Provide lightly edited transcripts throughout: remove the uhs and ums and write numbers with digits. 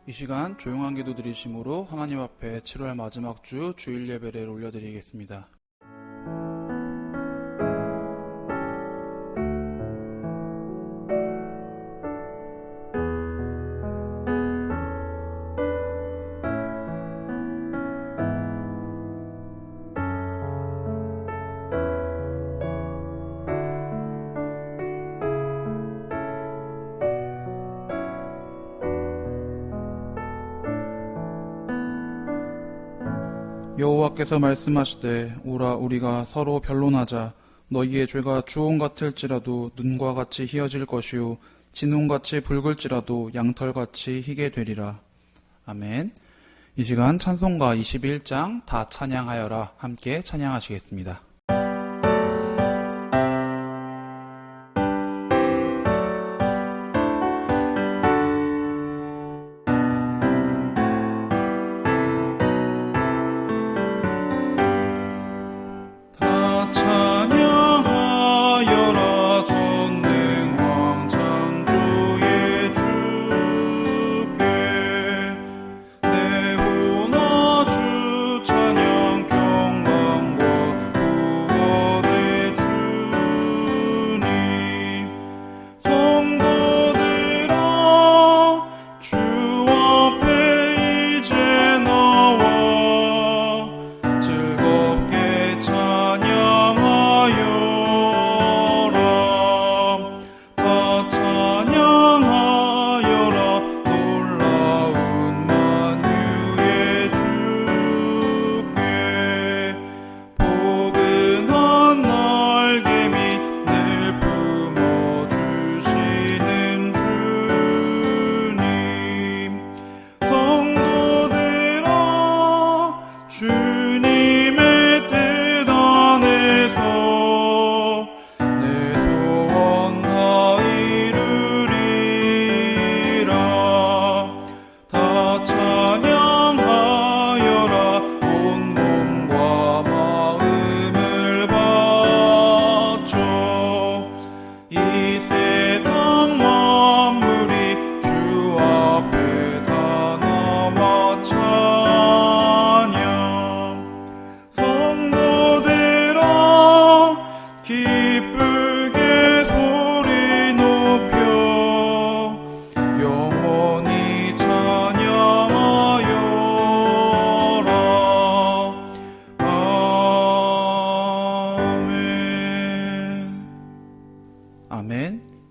이 시간 조용한 기도 드리심으로 하나님 앞에 7월 마지막 주 주일 예배를 올려드리겠습니다. 여호와께서 말씀하시되 오라 우리가 서로 변론하자. 너희의 죄가 주홍 같을지라도 눈과 같이 희어질 것이요 진홍같이 붉을지라도 양털같이 희게 되리라. 아멘. 이 시간 찬송가 21장 다 찬양하여라 함께 찬양하시겠습니다.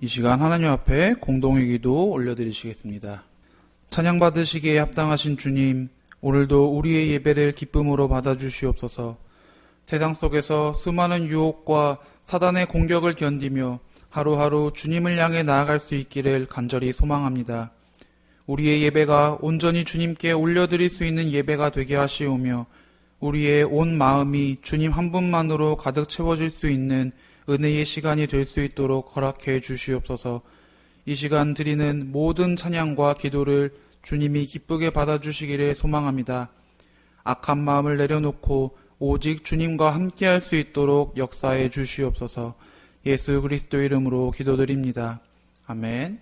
이 시간 하나님 앞에 공동의 기도 올려드리시겠습니다. 찬양 받으시기에 합당하신 주님, 오늘도 우리의 예배를 기쁨으로 받아주시옵소서. 세상 속에서 수많은 유혹과 사단의 공격을 견디며 하루하루 주님을 향해 나아갈 수 있기를 간절히 소망합니다. 우리의 예배가 온전히 주님께 올려드릴 수 있는 예배가 되게 하시오며 우리의 온 마음이 주님 한 분만으로 가득 채워질 수 있는 은혜의 시간이 될 수 있도록 허락해 주시옵소서. 이 시간 드리는 모든 찬양과 기도를 주님이 기쁘게 받아주시기를 소망합니다. 악한 마음을 내려놓고 오직 주님과 함께할 수 있도록 역사해 주시옵소서. 예수 그리스도 이름으로 기도드립니다. 아멘.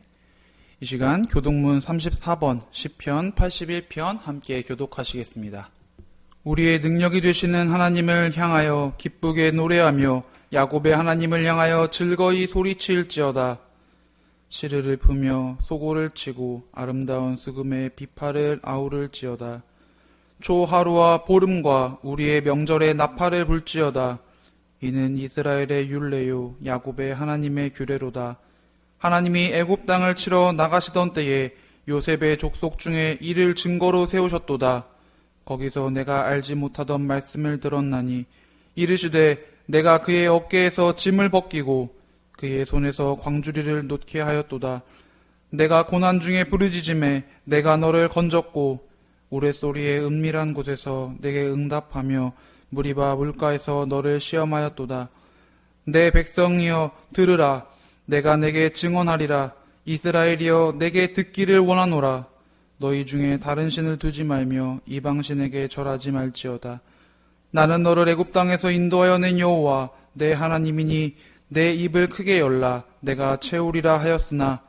이 시간 교독문 34번 시편 81편 함께 교독하시겠습니다. 우리의 능력이 되시는 하나님을 향하여 기쁘게 노래하며 야곱의 하나님을 향하여 즐거이 소리치일지어다. 시르를 푸며 소고를 치고 아름다운 수금의 비파를 아우를지어다. 초하루와 보름과 우리의 명절에 나팔을 불지어다. 이는 이스라엘의 율례요 야곱의 하나님의 규례로다. 하나님이 애굽 땅을 치러 나가시던 때에 요셉의 족속 중에 이를 증거로 세우셨도다. 거기서 내가 알지 못하던 말씀을 들었나니 이르시되 내가 그의 어깨에서 짐을 벗기고 그의 손에서 광주리를 놓게 하였도다. 내가 고난 중에 부르짖음에 내가 너를 건졌고 우레소리의 은밀한 곳에서 내게 응답하며 무리바 물가에서 너를 시험하였도다. 내 백성이여 들으라. 내가 내게 증언하리라. 이스라엘이여 내게 듣기를 원하노라. 너희 중에 다른 신을 두지 말며 이방신에게 절하지 말지어다. 나는 너를 애굽 땅에서 인도하여 낸 여호와 내 하나님이니 내 입을 크게 열라. 내가 채우리라 하였으나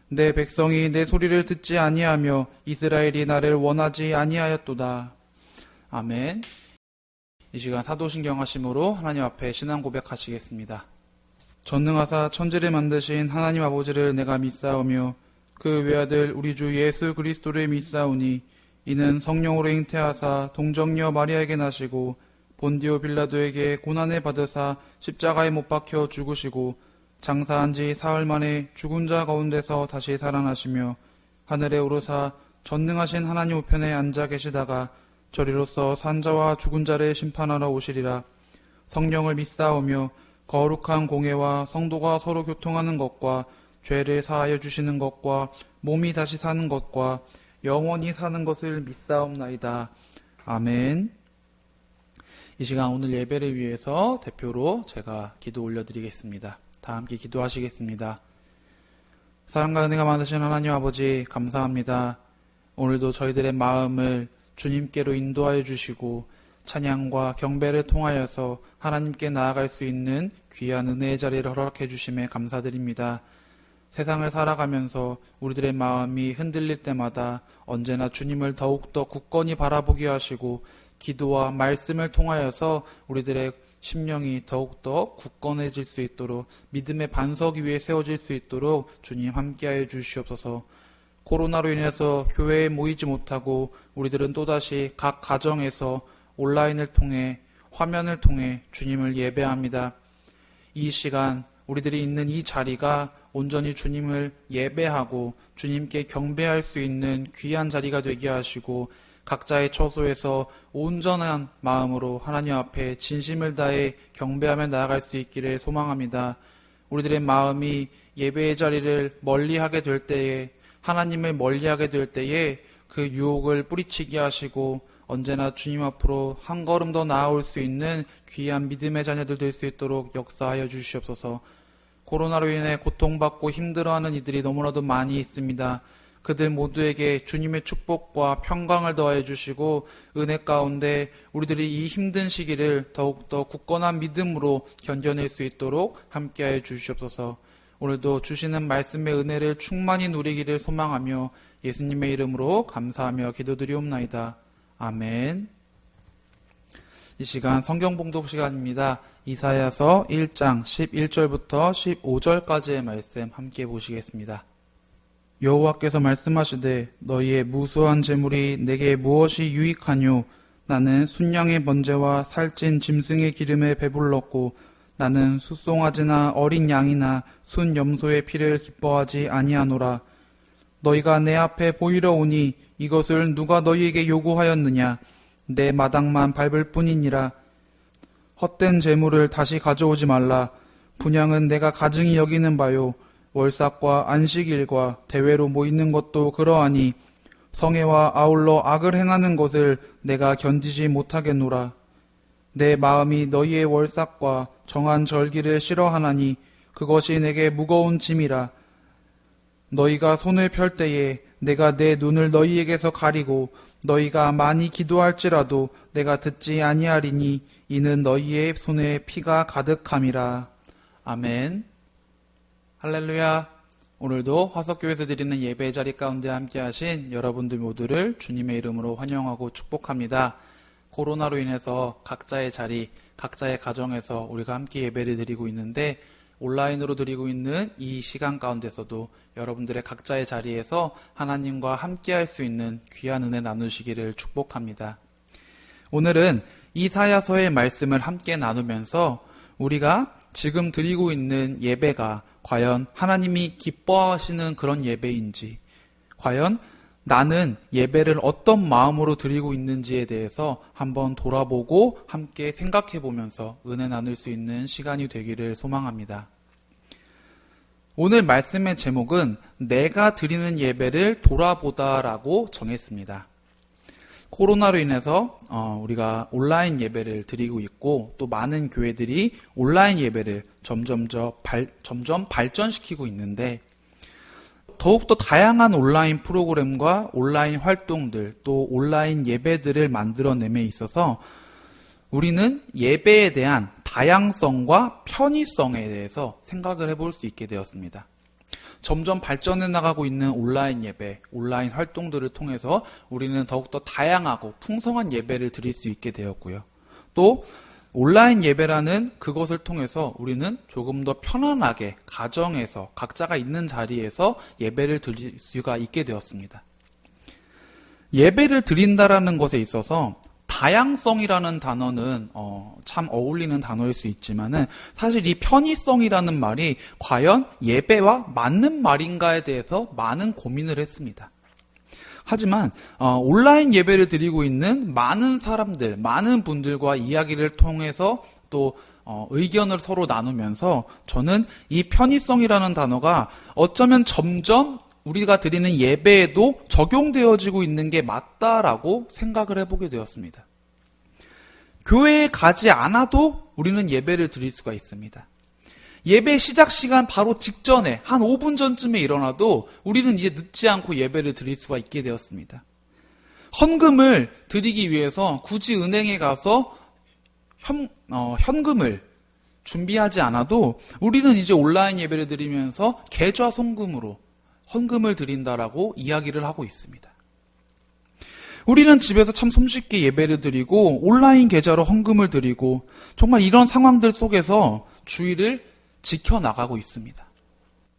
내 백성이 내 소리를 듣지 아니하며 이스라엘이 나를 원하지 아니하였도다. 아멘. 이 시간 사도신경 하심으로 하나님 앞에 신앙 고백하시겠습니다. 전능하사 천지를 만드신 하나님 아버지를 내가 믿사오며 그 외아들 우리 주 예수 그리스도를 믿사오니 이는 성령으로 잉태하사 동정녀 마리아에게 나시고 본디오 빌라도에게 고난을 받으사 십자가에 못 박혀 죽으시고 장사한 지 사흘 만에 죽은 자 가운데서 다시 살아나시며 하늘에 오르사 전능하신 하나님 우편에 앉아 계시다가 저리로서 산자와 죽은 자를 심판하러 오시리라. 성령을 믿사오며 거룩한 공회와 성도가 서로 교통하는 것과 죄를 사하여 주시는 것과 몸이 다시 사는 것과 영원히 사는 것을 믿사옵나이다. 아멘. 이 시간 오늘 예배를 위해서 대표로 제가 기도 올려드리겠습니다. 다 함께 기도하시겠습니다. 사랑과 은혜가 많으신 하나님 아버지 감사합니다. 오늘도 저희들의 마음을 주님께로 인도하여 주시고 찬양과 경배를 통하여서 하나님께 나아갈 수 있는 귀한 은혜의 자리를 허락해 주심에 감사드립니다. 세상을 살아가면서 우리들의 마음이 흔들릴 때마다 언제나 주님을 더욱더 굳건히 바라보게 하시고 기도와 말씀을 통하여서 우리들의 심령이 더욱더 굳건해질 수 있도록 믿음의 반석 위에 세워질 수 있도록 주님 함께하여 주시옵소서. 코로나로 인해서 교회에 모이지 못하고 우리들은 또다시 각 가정에서 온라인을 통해 화면을 통해 주님을 예배합니다. 이 시간 우리들이 있는 이 자리가 온전히 주님을 예배하고 주님께 경배할 수 있는 귀한 자리가 되게 하시고 각자의 처소에서 온전한 마음으로 하나님 앞에 진심을 다해 경배하며 나아갈 수 있기를 소망합니다. 우리들의 마음이 예배의 자리를 멀리하게 될 때에 하나님을 멀리하게 될 때에 그 유혹을 뿌리치게 하시고 언제나 주님 앞으로 한 걸음 더 나아올 수 있는 귀한 믿음의 자녀들 될 수 있도록 역사하여 주시옵소서. 코로나로 인해 고통받고 힘들어하는 이들이 너무나도 많이 있습니다. 그들 모두에게 주님의 축복과 평강을 더하여 주시고 은혜 가운데 우리들이 이 힘든 시기를 더욱더 굳건한 믿음으로 견뎌낼 수 있도록 함께하여 주시옵소서. 오늘도 주시는 말씀의 은혜를 충만히 누리기를 소망하며 예수님의 이름으로 감사하며 기도드리옵나이다. 아멘. 이 시간 성경 봉독 시간입니다. 이사야서 1장 11절부터 15절까지의 말씀 함께 보시겠습니다. 여호와께서 말씀하시되 너희의 무수한 재물이 내게 무엇이 유익하뇨? 나는 순양의 번제와 살찐 짐승의 기름에 배불렀고 나는 숫송아지나 어린 양이나 순 염소의 피를 기뻐하지 아니하노라. 너희가 내 앞에 보이러 오니 이것을 누가 너희에게 요구하였느냐? 내 마당만 밟을 뿐이니라. 헛된 재물을 다시 가져오지 말라. 분향은 내가 가증히 여기는 바요. 월삭과 안식일과 대회로 모이는 것도 그러하니 성회와 아울러 악을 행하는 것을 내가 견디지 못하겠노라. 내 마음이 너희의 월삭과 정한 절기를 싫어하나니 그것이 내게 무거운 짐이라. 너희가 손을 펼 때에 내가 내 눈을 너희에게서 가리고 너희가 많이 기도할지라도 내가 듣지 아니하리니 이는 너희의 손에 피가 가득함이라. 아멘. 할렐루야. 오늘도 화석교회에서 드리는 예배 자리 가운데 함께하신 여러분들 모두를 주님의 이름으로 환영하고 축복합니다. 코로나로 인해서 각자의 자리, 각자의 가정에서 우리가 함께 예배를 드리고 있는데 온라인으로 드리고 있는 이 시간 가운데서도 여러분들의 각자의 자리에서 하나님과 함께할 수 있는 귀한 은혜 나누시기를 축복합니다. 오늘은 이사야서의 말씀을 함께 나누면서 우리가 지금 드리고 있는 예배가 과연 하나님이 기뻐하시는 그런 예배인지, 과연 나는 예배를 어떤 마음으로 드리고 있는지에 대해서 한번 돌아보고 함께 생각해 보면서 은혜 나눌 수 있는 시간이 되기를 소망합니다. 오늘 말씀의 제목은 내가 드리는 예배를 돌아보다라고 정했습니다. 코로나로 인해서 우리가 온라인 예배를 드리고 있고 또 많은 교회들이 온라인 예배를 점점 발전시키고 있는데 더욱더 다양한 온라인 프로그램과 온라인 활동들 또 온라인 예배들을 만들어냄에 있어서 우리는 예배에 대한 다양성과 편의성에 대해서 생각을 해볼 수 있게 되었습니다. 점점 발전해 나가고 있는 온라인 예배, 온라인 활동들을 통해서 우리는 더욱더 다양하고 풍성한 예배를 드릴 수 있게 되었고요. 또 온라인 예배라는 그것을 통해서 우리는 조금 더 편안하게 가정에서 각자가 있는 자리에서 예배를 드릴 수가 있게 되었습니다. 예배를 드린다라는 것에 있어서 다양성이라는 단어는 참 어울리는 단어일 수 있지만은 사실 이 편의성이라는 말이 과연 예배와 맞는 말인가에 대해서 많은 고민을 했습니다. 하지만 온라인 예배를 드리고 있는 많은 사람들, 많은 분들과 이야기를 통해서 또 의견을 서로 나누면서 저는 이 편의성이라는 단어가 어쩌면 점점 우리가 드리는 예배에도 적용되어지고 있는 게 맞다라고 생각을 해보게 되었습니다. 교회에 가지 않아도 우리는 예배를 드릴 수가 있습니다. 예배 시작 시간 바로 직전에 한 5분 전쯤에 일어나도 우리는 이제 늦지 않고 예배를 드릴 수가 있게 되었습니다. 헌금을 드리기 위해서 굳이 은행에 가서 현금을 준비하지 않아도 우리는 이제 온라인 예배를 드리면서 계좌 송금으로 헌금을 드린다라고 이야기를 하고 있습니다. 우리는 집에서 참 손쉽게 예배를 드리고 온라인 계좌로 헌금을 드리고 정말 이런 상황들 속에서 주의를 지켜나가고 있습니다.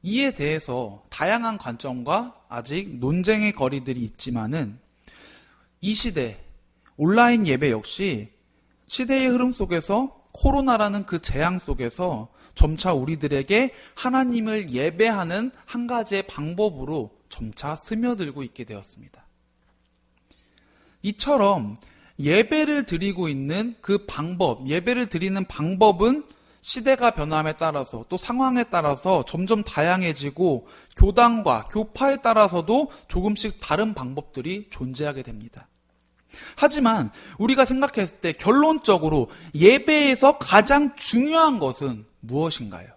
이에 대해서 다양한 관점과 아직 논쟁의 거리들이 있지만은 이 시대 온라인 예배 역시 시대의 흐름 속에서 코로나라는 그 재앙 속에서 점차 우리들에게 하나님을 예배하는 한 가지의 방법으로 점차 스며들고 있게 되었습니다. 이처럼 예배를 드리고 있는 그 방법, 예배를 드리는 방법은 시대가 변함에 따라서 또 상황에 따라서 점점 다양해지고 교단과 교파에 따라서도 조금씩 다른 방법들이 존재하게 됩니다. 하지만 우리가 생각했을 때 결론적으로 예배에서 가장 중요한 것은 무엇인가요?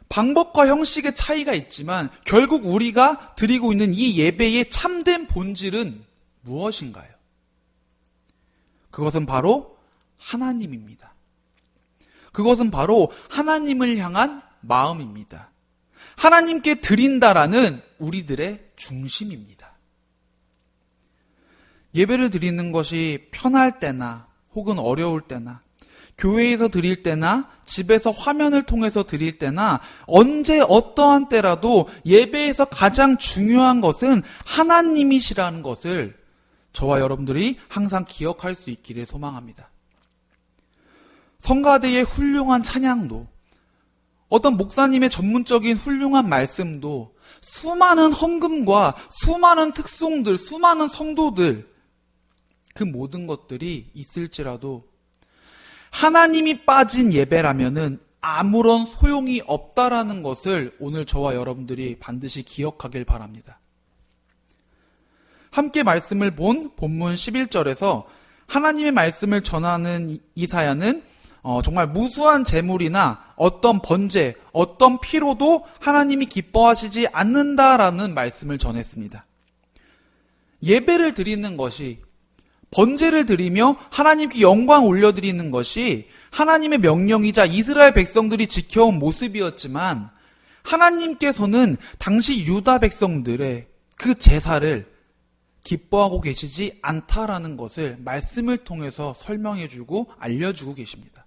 방법과 형식의 차이가 있지만 결국 우리가 드리고 있는 이 예배의 참된 본질은 무엇인가요? 그것은 바로 하나님입니다. 그것은 바로 하나님을 향한 마음입니다. 하나님께 드린다라는 우리들의 중심입니다. 예배를 드리는 것이 편할 때나 혹은 어려울 때나 교회에서 드릴 때나 집에서 화면을 통해서 드릴 때나 언제 어떠한 때라도 예배에서 가장 중요한 것은 하나님이시라는 것을 저와 여러분들이 항상 기억할 수 있기를 소망합니다. 성가대의 훌륭한 찬양도 어떤 목사님의 전문적인 훌륭한 말씀도 수많은 헌금과 수많은 특송들, 수많은 성도들 그 모든 것들이 있을지라도 하나님이 빠진 예배라면은 아무런 소용이 없다라는 것을 오늘 저와 여러분들이 반드시 기억하길 바랍니다. 함께 말씀을 본 본문 11절에서 하나님의 말씀을 전하는 이사야는 정말 무수한 재물이나 어떤 번제, 어떤 피로도 하나님이 기뻐하시지 않는다라는 말씀을 전했습니다. 예배를 드리는 것이 번제를 드리며 하나님께 영광 올려드리는 것이 하나님의 명령이자 이스라엘 백성들이 지켜온 모습이었지만 하나님께서는 당시 유다 백성들의 그 제사를 기뻐하고 계시지 않다라는 것을 말씀을 통해서 설명해주고 알려주고 계십니다.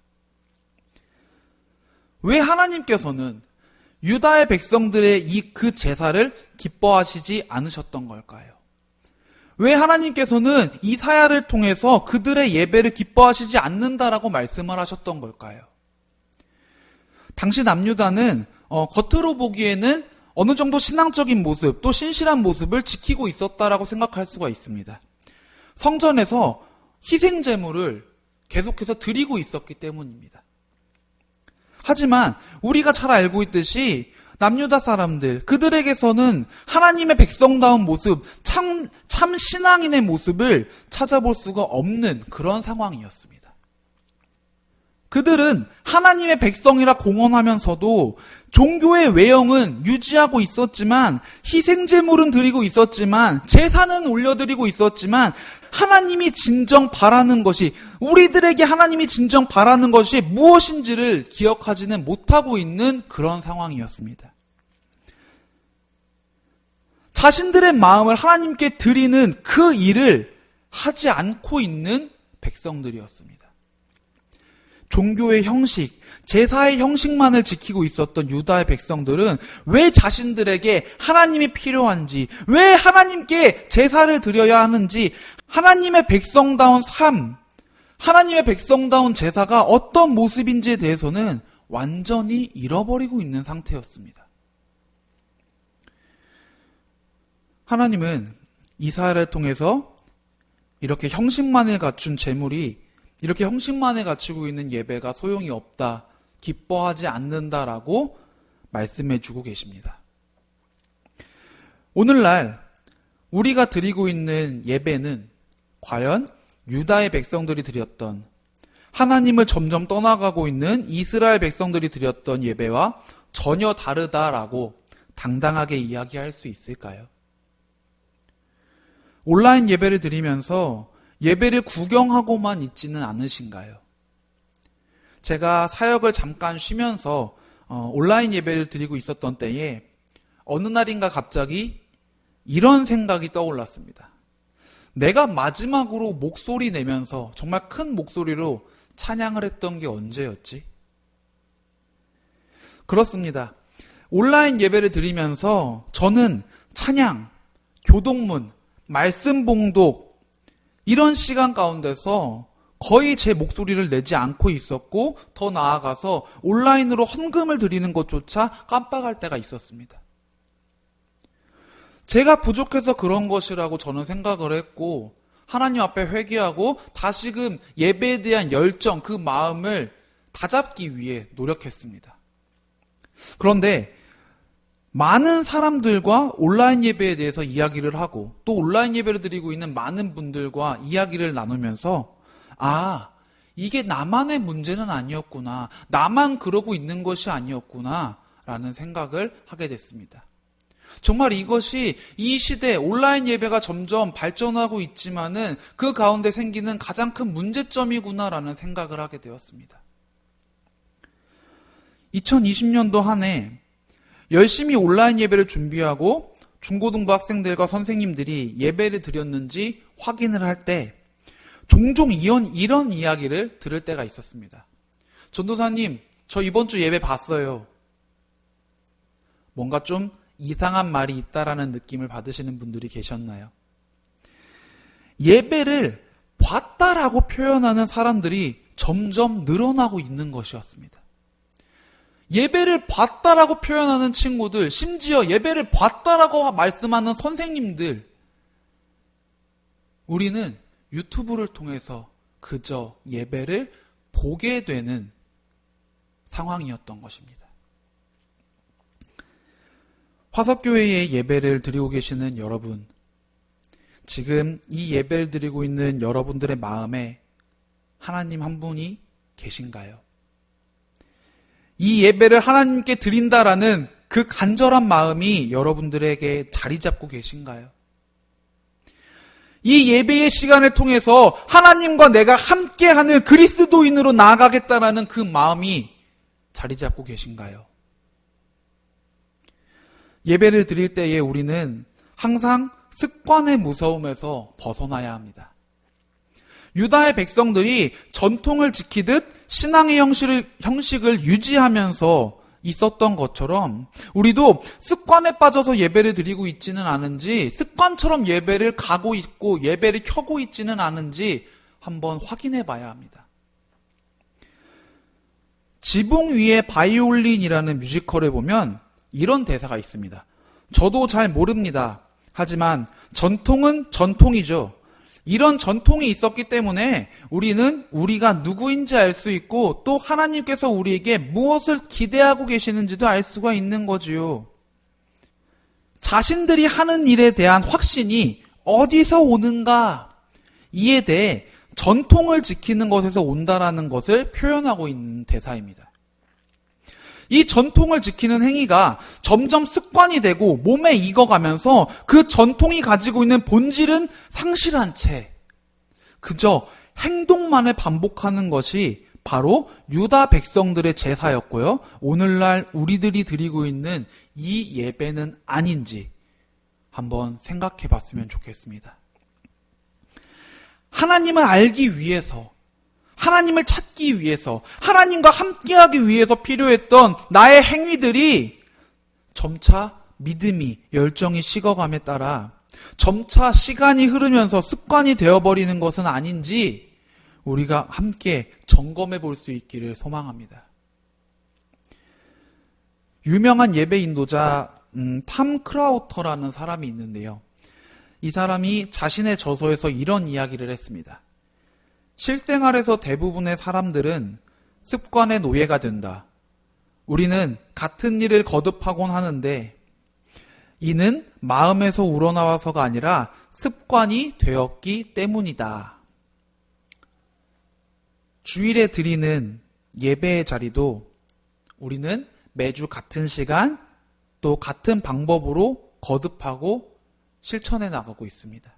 왜 하나님께서는 유다의 백성들의 그 제사를 기뻐하시지 않으셨던 걸까요? 왜 하나님께서는 이사야를 통해서 그들의 예배를 기뻐하시지 않는다라고 말씀을 하셨던 걸까요? 당시 남유다는 겉으로 보기에는 어느 정도 신앙적인 모습, 또 신실한 모습을 지키고 있었다라고 생각할 수가 있습니다. 성전에서 희생제물을 계속해서 드리고 있었기 때문입니다. 하지만 우리가 잘 알고 있듯이 남유다 사람들, 그들에게서는 하나님의 백성다운 모습, 참 신앙인의 모습을 찾아볼 수가 없는 그런 상황이었습니다. 그들은 하나님의 백성이라 공언하면서도 종교의 외형은 유지하고 있었지만, 희생제물은 드리고 있었지만, 제사는 올려드리고 있었지만, 하나님이 진정 바라는 것이, 우리들에게 하나님이 진정 바라는 것이 무엇인지를 기억하지는 못하고 있는 그런 상황이었습니다. 자신들의 마음을 하나님께 드리는 그 일을 하지 않고 있는 백성들이었습니다. 종교의 형식, 제사의 형식만을 지키고 있었던 유다의 백성들은 왜 자신들에게 하나님이 필요한지, 왜 하나님께 제사를 드려야 하는지, 하나님의 백성다운 삶, 하나님의 백성다운 제사가 어떤 모습인지에 대해서는 완전히 잃어버리고 있는 상태였습니다. 하나님은 이스라엘을 통해서 이렇게 형식만을 갖춘 제물이, 이렇게 형식만을 갖추고 있는 예배가 소용이 없다, 기뻐하지 않는다라고 말씀해 주고 계십니다. 오늘날 우리가 드리고 있는 예배는 과연 유다의 백성들이 드렸던, 하나님을 점점 떠나가고 있는 이스라엘 백성들이 드렸던 예배와 전혀 다르다라고 당당하게 이야기할 수 있을까요? 온라인 예배를 드리면서 예배를 구경하고만 있지는 않으신가요? 제가 사역을 잠깐 쉬면서 온라인 예배를 드리고 있었던 때에 어느 날인가 갑자기 이런 생각이 떠올랐습니다. 내가 마지막으로 목소리 내면서 정말 큰 목소리로 찬양을 했던 게 언제였지? 그렇습니다. 온라인 예배를 드리면서 저는 찬양, 교동문, 말씀 봉독 이런 시간 가운데서 거의 제 목소리를 내지 않고 있었고, 더 나아가서 온라인으로 헌금을 드리는 것조차 깜빡할 때가 있었습니다. 제가 부족해서 그런 것이라고 저는 생각을 했고, 하나님 앞에 회개하고 다시금 예배에 대한 열정, 그 마음을 다잡기 위해 노력했습니다. 그런데 많은 사람들과 온라인 예배에 대해서 이야기를 하고, 또 온라인 예배를 드리고 있는 많은 분들과 이야기를 나누면서 이게 나만의 문제는 아니었구나, 나만 그러고 있는 것이 아니었구나 라는 생각을 하게 됐습니다. 정말 이것이 이 시대 온라인 예배가 점점 발전하고 있지만은 그 가운데 생기는 가장 큰 문제점이구나라는 생각을 하게 되었습니다. 2020년도 한 해 열심히 온라인 예배를 준비하고 중고등부 학생들과 선생님들이 예배를 드렸는지 확인을 할 때 종종 이런 이야기를 들을 때가 있었습니다. 전도사님, 저 이번 주 예배 봤어요. 뭔가 좀 이상한 말이 있다라는 느낌을 받으시는 분들이 계셨나요? 예배를 봤다라고 표현하는 사람들이 점점 늘어나고 있는 것이었습니다. 예배를 봤다라고 표현하는 친구들, 심지어 예배를 봤다라고 말씀하는 선생님들, 우리는 유튜브를 통해서 그저 예배를 보게 되는 상황이었던 것입니다. 화석교회에 예배를 드리고 계시는 여러분, 지금 이 예배를 드리고 있는 여러분들의 마음에 하나님 한 분이 계신가요? 이 예배를 하나님께 드린다라는 그 간절한 마음이 여러분들에게 자리 잡고 계신가요? 이 예배의 시간을 통해서 하나님과 내가 함께하는 그리스도인으로 나아가겠다라는 그 마음이 자리 잡고 계신가요? 예배를 드릴 때에 우리는 항상 습관의 무서움에서 벗어나야 합니다. 유다의 백성들이 전통을 지키듯 신앙의 형식을 유지하면서 있었던 것처럼 우리도 습관에 빠져서 예배를 드리고 있지는 않은지, 습관처럼 예배를 가고 있고 예배를 켜고 있지는 않은지 한번 확인해 봐야 합니다. 지붕 위에 바이올린이라는 뮤지컬에 보면 이런 대사가 있습니다. 저도 잘 모릅니다. 하지만 전통은 전통이죠. 이런 전통이 있었기 때문에 우리는 우리가 누구인지 알 수 있고, 또 하나님께서 우리에게 무엇을 기대하고 계시는지도 알 수가 있는 거지요. 자신들이 하는 일에 대한 확신이 어디서 오는가, 이에 대해 전통을 지키는 것에서 온다라는 것을 표현하고 있는 대사입니다. 이 전통을 지키는 행위가 점점 습관이 되고 몸에 익어가면서 그 전통이 가지고 있는 본질은 상실한 채 그저 행동만을 반복하는 것이 바로 유다 백성들의 제사였고요. 오늘날 우리들이 드리고 있는 이 예배는 아닌지 한번 생각해 봤으면 좋겠습니다. 하나님을 알기 위해서, 하나님을 찾기 위해서, 하나님과 함께하기 위해서 필요했던 나의 행위들이 점차 믿음이, 열정이 식어감에 따라 점차 시간이 흐르면서 습관이 되어버리는 것은 아닌지 우리가 함께 점검해 볼 수 있기를 소망합니다. 유명한 예배 인도자 탐 크라우터라는 사람이 있는데요. 이 사람이 자신의 저서에서 이런 이야기를 했습니다. 실생활에서 대부분의 사람들은 습관의 노예가 된다. 우리는 같은 일을 거듭하곤 하는데 이는 마음에서 우러나와서가 아니라 습관이 되었기 때문이다. 주일에 드리는 예배의 자리도 우리는 매주 같은 시간 또 같은 방법으로 거듭하고 실천해 나가고 있습니다.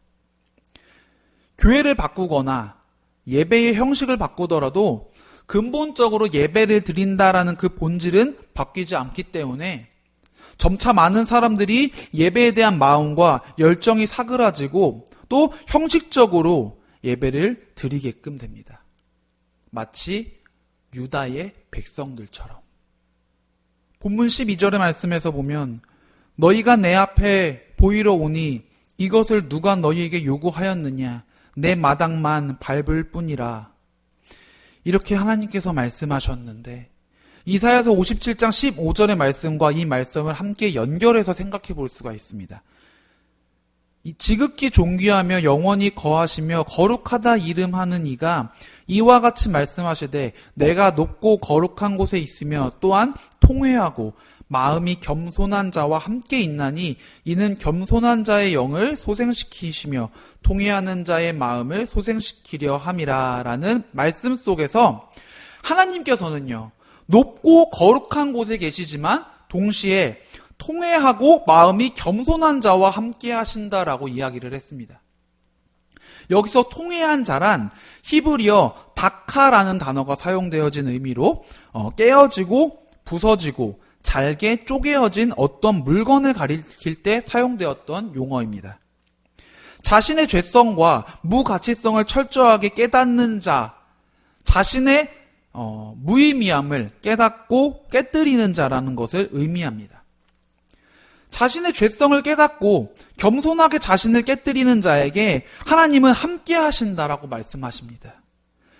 교회를 바꾸거나 예배의 형식을 바꾸더라도 근본적으로 예배를 드린다라는 그 본질은 바뀌지 않기 때문에 점차 많은 사람들이 예배에 대한 마음과 열정이 사그라지고 또 형식적으로 예배를 드리게끔 됩니다. 마치 유다의 백성들처럼. 본문 12절의 말씀에서 보면 너희가 내 앞에 보이러 오니 이것을 누가 너희에게 요구하였느냐 내 마당만 밟을 뿐이라. 이렇게 하나님께서 말씀하셨는데 이사야서 57장 15절의 말씀과 이 말씀을 함께 연결해서 생각해 볼 수가 있습니다. 지극히 존귀하며 영원히 거하시며 거룩하다 이름하는 이가 이와 같이 말씀하시되 내가 높고 거룩한 곳에 있으며 또한 통회하고 마음이 겸손한 자와 함께 있나니 이는 겸손한 자의 영을 소생시키시며 통회하는 자의 마음을 소생시키려 함이라 라는 말씀 속에서 하나님께서는요 높고 거룩한 곳에 계시지만 동시에 통회하고 마음이 겸손한 자와 함께 하신다라고 이야기를 했습니다. 여기서 통회한 자란 히브리어 다카라는 단어가 사용되어진 의미로 깨어지고 부서지고 잘게 쪼개어진 어떤 물건을 가리킬 때 사용되었던 용어입니다. 자신의 죄성과 무가치성을 철저하게 깨닫는 자, 자신의 무의미함을 깨닫고 깨뜨리는 자라는 것을 의미합니다. 자신의 죄성을 깨닫고 겸손하게 자신을 깨뜨리는 자에게 하나님은 함께 하신다라고 말씀하십니다.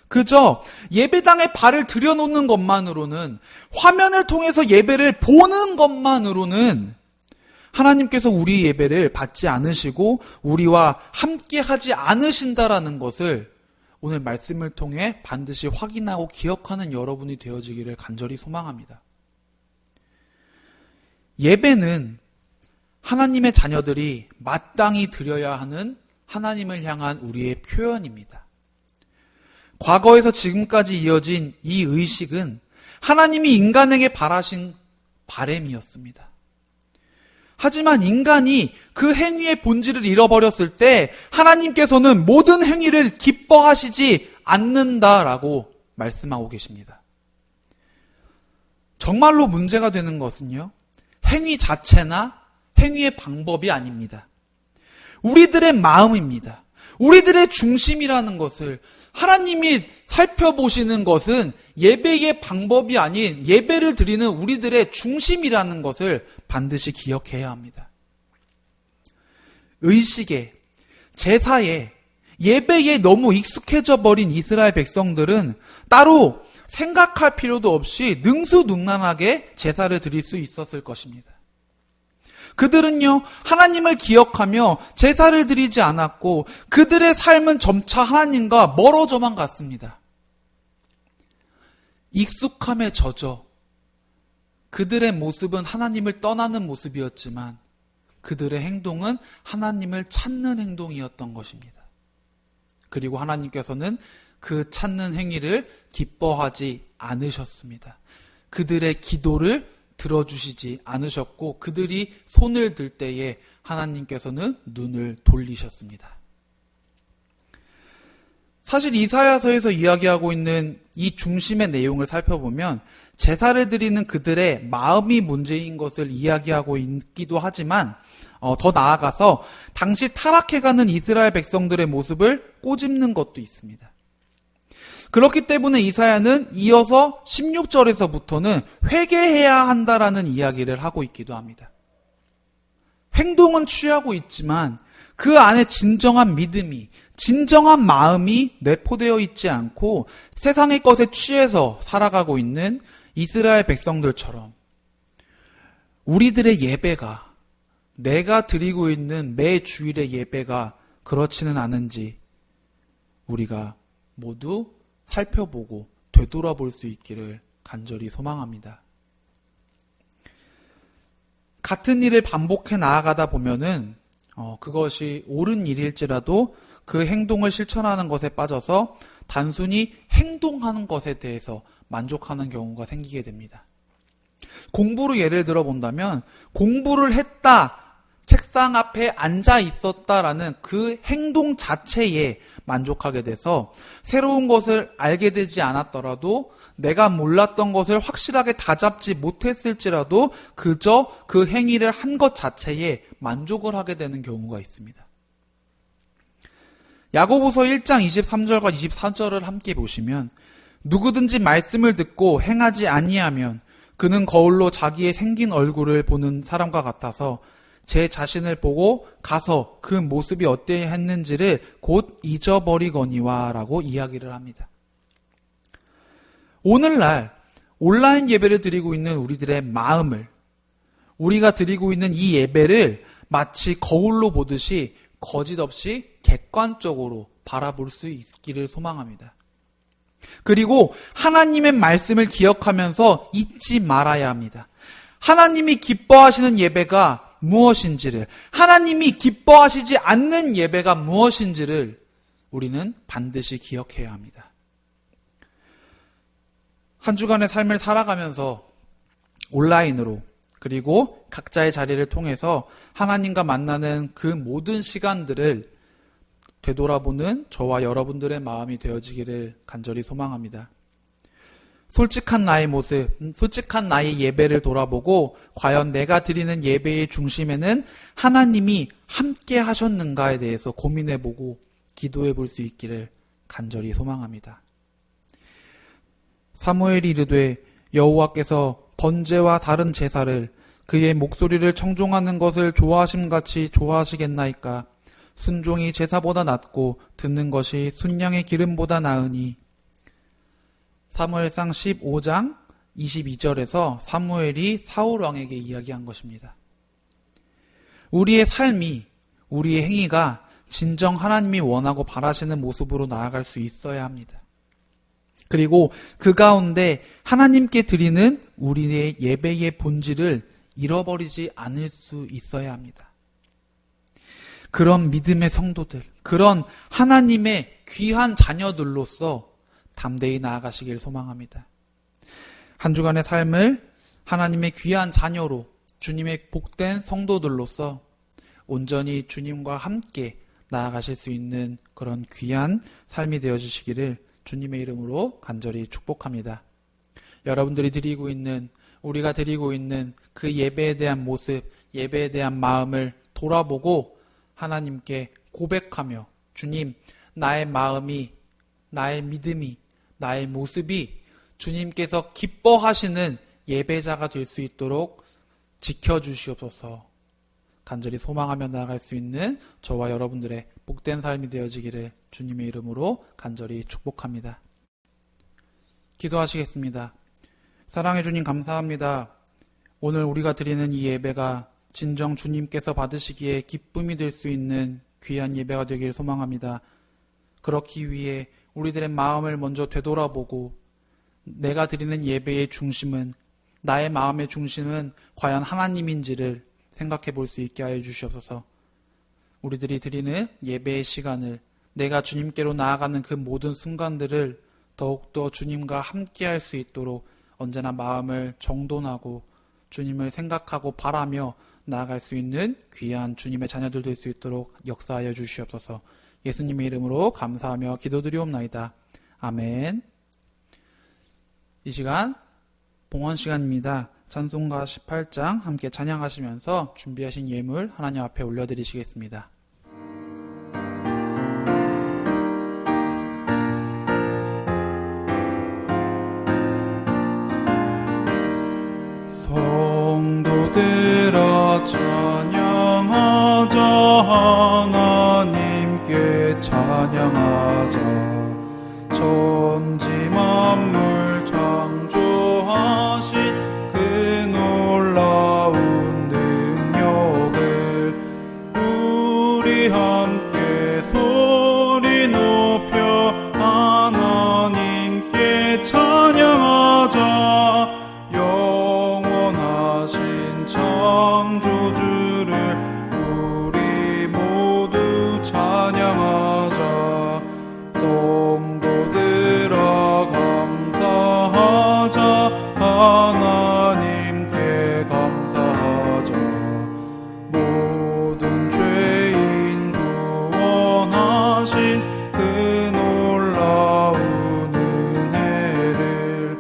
그저 예배당에 발을 들여놓는 것만으로는, 화면을 통해서 예배를 보는 것만으로는 하나님께서 우리 예배를 받지 않으시고 우리와 함께 하지 않으신다라는 것을 오늘 말씀을 통해 반드시 확인하고 기억하는 여러분이 되어지기를 간절히 소망합니다. 예배는 하나님의 자녀들이 마땅히 드려야 하는 하나님을 향한 우리의 표현입니다. 과거에서 지금까지 이어진 이 의식은 하나님이 인간에게 바라신 바램이었습니다. 하지만 인간이 그 행위의 본질을 잃어버렸을 때 하나님께서는 모든 행위를 기뻐하시지 않는다라고 말씀하고 계십니다. 정말로 문제가 되는 것은요, 행위 자체나 행위의 방법이 아닙니다. 우리들의 마음입니다. 우리들의 중심이라는 것을 하나님이 살펴보시는 것은 예배의 방법이 아닌 예배를 드리는 우리들의 중심이라는 것을 반드시 기억해야 합니다. 의식에, 제사에, 예배에 너무 익숙해져 버린 이스라엘 백성들은 따로 생각할 필요도 없이 능수능란하게 제사를 드릴 수 있었을 것입니다. 그들은요, 하나님을 기억하며 제사를 드리지 않았고 그들의 삶은 점차 하나님과 멀어져만 갔습니다. 익숙함에 젖어 그들의 모습은 하나님을 떠나는 모습이었지만 그들의 행동은 하나님을 찾는 행동이었던 것입니다. 그리고 하나님께서는 그 찾는 행위를 기뻐하지 않으셨습니다. 그들의 기도를 들어주시지 않으셨고 그들이 손을 들 때에 하나님께서는 눈을 돌리셨습니다. 사실 이사야서에서 이야기하고 있는 이 중심의 내용을 살펴보면 제사를 드리는 그들의 마음이 문제인 것을 이야기하고 있기도 하지만 더 나아가서 당시 타락해가는 이스라엘 백성들의 모습을 꼬집는 것도 있습니다. 그렇기 때문에 이사야는 이어서 16절에서부터는 회개해야 한다라는 이야기를 하고 있기도 합니다. 행동은 취하고 있지만 그 안에 진정한 믿음이, 진정한 마음이 내포되어 있지 않고 세상의 것에 취해서 살아가고 있는 이스라엘 백성들처럼 우리들의 예배가, 내가 드리고 있는 매 주일의 예배가 그렇지는 않은지 우리가 모두 살펴보고 되돌아볼 수 있기를 간절히 소망합니다. 같은 일을 반복해 나아가다 보면은 그것이 옳은 일일지라도 그 행동을 실천하는 것에 빠져서 단순히 행동하는 것에 대해서 만족하는 경우가 생기게 됩니다. 공부로 예를 들어 본다면 공부를 했다, 책상 앞에 앉아 있었다라는 그 행동 자체에 만족하게 돼서 새로운 것을 알게 되지 않았더라도 내가 몰랐던 것을 확실하게 다잡지 못했을지라도 그저 그 행위를 한 것 자체에 만족을 하게 되는 경우가 있습니다. 야고보서 1장 23절과 24절을 함께 보시면 누구든지 말씀을 듣고 행하지 아니하면 그는 거울로 자기의 생긴 얼굴을 보는 사람과 같아서 제 자신을 보고 가서 그 모습이 어떠했는지를 곧 잊어버리거니와 라고 이야기를 합니다. 오늘날 온라인 예배를 드리고 있는 우리들의 마음을, 우리가 드리고 있는 이 예배를 마치 거울로 보듯이 거짓 없이 객관적으로 바라볼 수 있기를 소망합니다. 그리고 하나님의 말씀을 기억하면서 잊지 말아야 합니다. 하나님이 기뻐하시는 예배가 무엇인지를, 하나님이 기뻐하시지 않는 예배가 무엇인지를 우리는 반드시 기억해야 합니다. 한 주간의 삶을 살아가면서 온라인으로 그리고 각자의 자리를 통해서 하나님과 만나는 그 모든 시간들을 되돌아보는 저와 여러분들의 마음이 되어지기를 간절히 소망합니다. 솔직한 나의 모습, 솔직한 나의 예배를 돌아보고 과연 내가 드리는 예배의 중심에는 하나님이 함께 하셨는가에 대해서 고민해보고 기도해볼 수 있기를 간절히 소망합니다. 사무엘이 이르되 여호와께서 번제와 다른 제사를 그의 목소리를 청종하는 것을 좋아하심같이 좋아하시겠나이까. 순종이 제사보다 낫고 듣는 것이 순양의 기름보다 나으니. 사무엘상 15장 22절에서 사무엘이 사울왕에게 이야기한 것입니다. 우리의 삶이, 우리의 행위가 진정 하나님이 원하고 바라시는 모습으로 나아갈 수 있어야 합니다. 그리고 그 가운데 하나님께 드리는 우리의 예배의 본질을 잃어버리지 않을 수 있어야 합니다. 그런 믿음의 성도들, 그런 하나님의 귀한 자녀들로서 담대히 나아가시길 소망합니다. 한 주간의 삶을 하나님의 귀한 자녀로, 주님의 복된 성도들로서 온전히 주님과 함께 나아가실 수 있는 그런 귀한 삶이 되어주시기를 주님의 이름으로 간절히 축복합니다. 여러분들이 드리고 있는, 우리가 드리고 있는 그 예배에 대한 모습, 예배에 대한 마음을 돌아보고 하나님께 고백하며 주님, 나의 마음이, 나의 믿음이, 나의 모습이 주님께서 기뻐하시는 예배자가 될 수 있도록 지켜주시옵소서. 간절히 소망하며 나아갈 수 있는 저와 여러분들의 복된 삶이 되어지기를 주님의 이름으로 간절히 축복합니다. 기도하시겠습니다. 사랑해 주님 감사합니다. 오늘 우리가 드리는 이 예배가 진정 주님께서 받으시기에 기쁨이 될 수 있는 귀한 예배가 되길 소망합니다. 그렇기 위해 우리들의 마음을 먼저 되돌아보고 내가 드리는 예배의 중심은, 나의 마음의 중심은 과연 하나님인지를 생각해 볼 수 있게 하여 주시옵소서. 우리들이 드리는 예배의 시간을, 내가 주님께로 나아가는 그 모든 순간들을 더욱더 주님과 함께 할 수 있도록 언제나 마음을 정돈하고 주님을 생각하고 바라며 나아갈 수 있는 귀한 주님의 자녀들 될 수 있도록 역사하여 주시옵소서. 예수님의 이름으로 감사하며 기도드리옵나이다. 아멘. 이 시간 봉헌 시간입니다. 찬송가 18장 함께 찬양하시면서 준비하신 예물 하나님 앞에 올려드리시겠습니다. 성도들아 찬양하자, 하나님께 찬양하자. 천지 만물 창조하신 그 놀라운 능력을 우리 함께 소리 높여 하나님께 찬양하자. 영원하신 창조주를 우리 모두 찬양하자. 성도들아 감사하자, 하나님께 감사하자. 모든 죄인 구원하신 그 놀라운 은혜를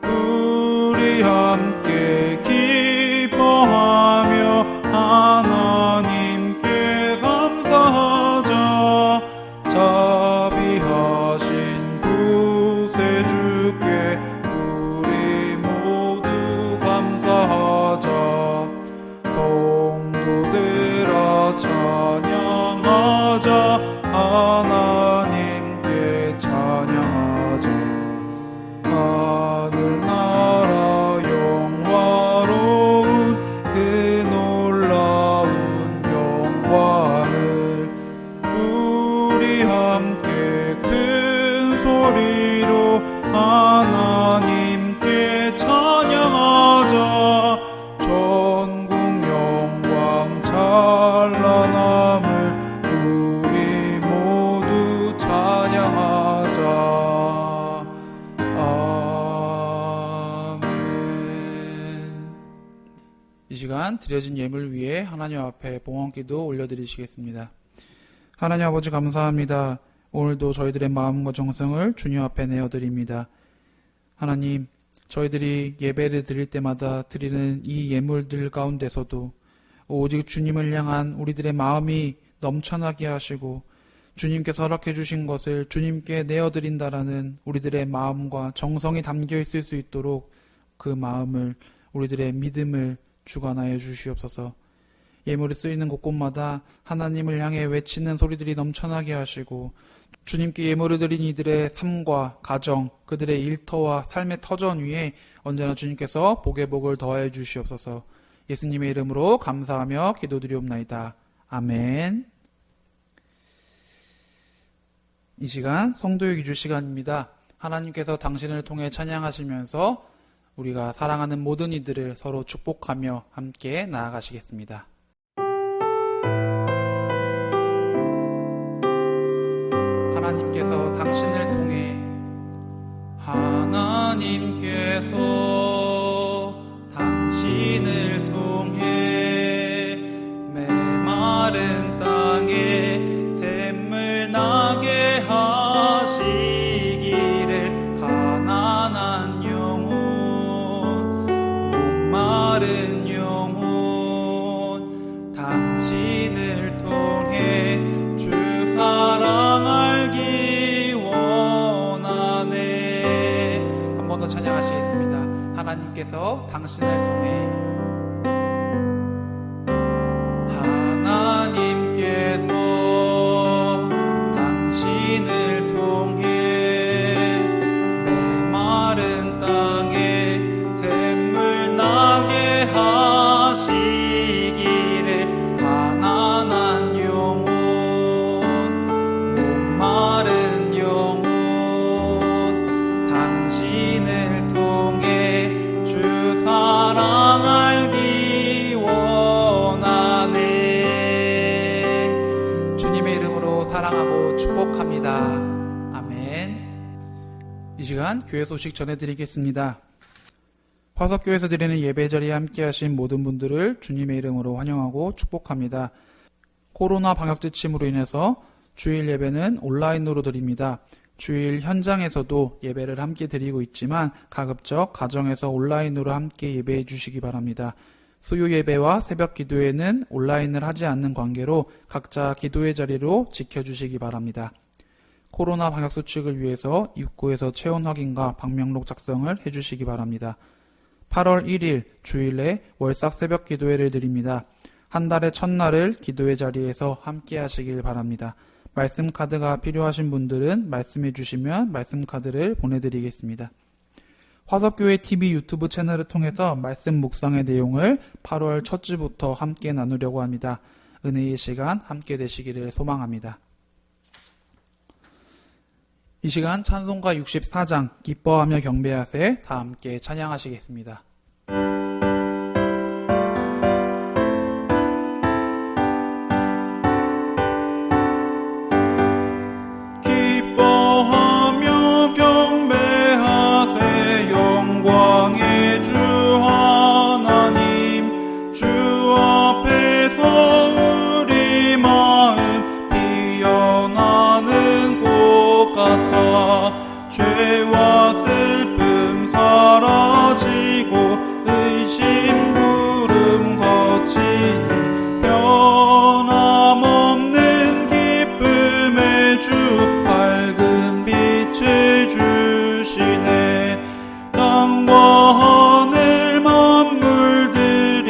우리 함께 기뻐하며 하나님께 감사하자. 자비하신 구세주께 우리 모두 감사하자. 성도들아 찬양하자, 하나님께 찬양하자. 하늘나라 영화로운 그 놀라운 영광을 우리 함께 큰 소리로 하나님께 찬양하자. 전국 영광 찬란함을 우리 모두 찬양하자. 아멘. 이 시간 드려진 예물 위에 하나님 앞에 봉헌기도 올려드리시겠습니다. 하나님 아버지 감사합니다. 오늘도 저희들의 마음과 정성을 주님 앞에 내어드립니다. 하나님, 저희들이 예배를 드릴 때마다 드리는 이 예물들 가운데서도 오직 주님을 향한 우리들의 마음이 넘쳐나게 하시고 주님께서 허락해 주신 것을 주님께 내어드린다라는 우리들의 마음과 정성이 담겨 있을 수 있도록 그 마음을, 우리들의 믿음을 주관하여 주시옵소서. 예물이 쓰이는 곳곳마다 하나님을 향해 외치는 소리들이 넘쳐나게 하시고 주님께 예물을 드린 이들의 삶과 가정, 그들의 일터와 삶의 터전 위에 언제나 주님께서 복의 복을 더하여 주시옵소서. 예수님의 이름으로 감사하며 기도드리옵나이다. 아멘. 이 시간 성도의 기주 시간입니다. 하나님께서 당신을 통해 찬양하시면서 우리가 사랑하는 모든 이들을 서로 축복하며 함께 나아가시겠습니다. 하나님께서 당신을 통해, 하나님께서 당신을 통해 메마른 땅에 샘물 나게 하시기를, 가난한 영혼, 목마른 영혼, 당신을 통해 주 사랑 알기 원하네. 한 번 더 찬양하시겠습니다. 하나님께서 당신을 통해, 하나님께서 당신을 통해 메마른 땅에 샘물 나게 하시기를, 가난한 영혼, 목마른 영혼, 당신을 통해 주 사랑 알기 원하네. 주님의 이름으로 사랑하고 축복합니다. 아멘. 이 시간 교회 소식 전해드리겠습니다. 화석교회에서 드리는 예배 자리에 함께하신 모든 분들을 주님의 이름으로 환영하고 축복합니다. 코로나 방역 지침으로 인해서 주일 예배는 온라인으로 드립니다. 주일 현장에서도 예배를 함께 드리고 있지만 가급적 가정에서 온라인으로 함께 예배해 주시기 바랍니다. 수요 예배와 새벽 기도회는 온라인을 하지 않는 관계로 각자 기도의 자리로 지켜주시기 바랍니다. 코로나 방역수칙을 위해서 입구에서 체온 확인과 방명록 작성을 해주시기 바랍니다. 8월 1일 주일에 월삭 새벽 기도회를 드립니다. 한 달의 첫날을 기도의 자리에서 함께 하시길 바랍니다. 말씀 카드가 필요하신 분들은 말씀해 주시면 말씀 카드를 보내드리겠습니다. 화석교회 TV 유튜브 채널을 통해서 말씀 묵상의 내용을 8월 첫 주부터 함께 나누려고 합니다. 은혜의 시간 함께 되시기를 소망합니다. 이 시간 찬송가 64장 기뻐하며 경배하세 다 함께 찬양하시겠습니다. 기뻐하며 경배하세 영광의 주 하나님 주 앞에서 우리 마음 피어나는 꽃 같아 죄와 슬픔 사라지고 의심 부름 거치니 변함없는 기쁨의 주 밝은 빛을 주시네. 땅과 하늘 만물들이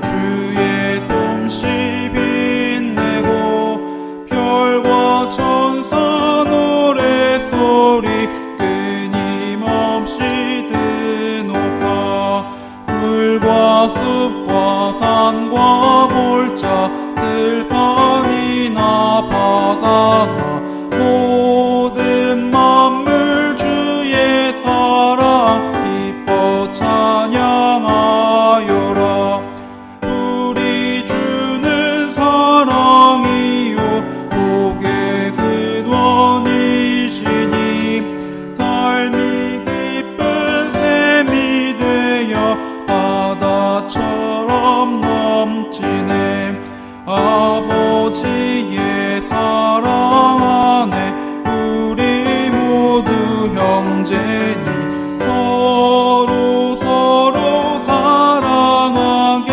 주의 솜씨 빛내고 별과 천사 노래소리 끊임없이 드높아 물과 숲과 산과 골짜 들판이나 바다나 모든 만물 주의 사랑 기뻐 찬양하여라. 우리 주는 사랑이요 복의 근원이시니 삶이 기쁜 샘이 되어 바다처럼 넘치네. 아버지의 사랑 안에 우리 모두 형제니 서로 사랑하게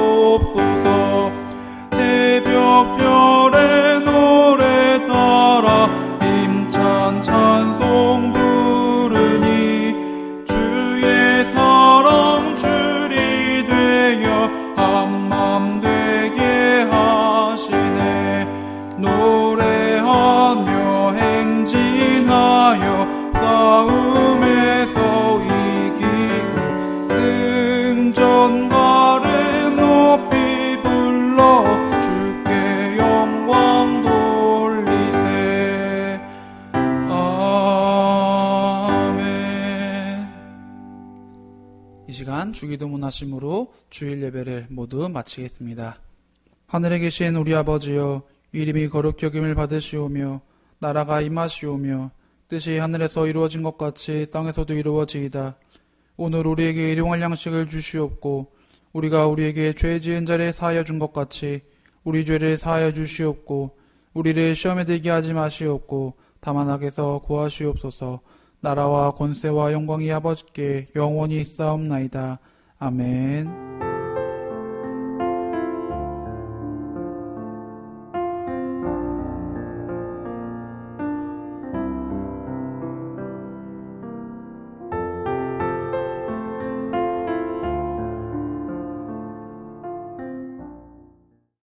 도와주시옵소서. 새벽별의 노래 따라 힘찬 찬송 부르니 주의 사랑 줄이 되어 한맘 되게 하시네. 노래하며 행진하여 싸움에서 이기고 승전가를 높이 불러 주께 영광 돌리세. 아멘. 이 시간 주기도문 하심으로 주일 예배를 모두 마치겠습니다. 하늘에 계신 우리 아버지여 이름이 거룩히 여김을 받으시오며 나라가 임하시오며 뜻이 하늘에서 이루어진 것 같이 땅에서도 이루어지이다. 오늘 우리에게 일용할 양식을 주시옵고 우리가 우리에게 죄 지은 자를 사하여 준 것 같이 우리 죄를 사하여 주시옵고 우리를 시험에 들게 하지 마시옵고 다만 악에서 구하시옵소서. 나라와 권세와 영광이 아버지께 영원히 있사옵나이다. 아멘.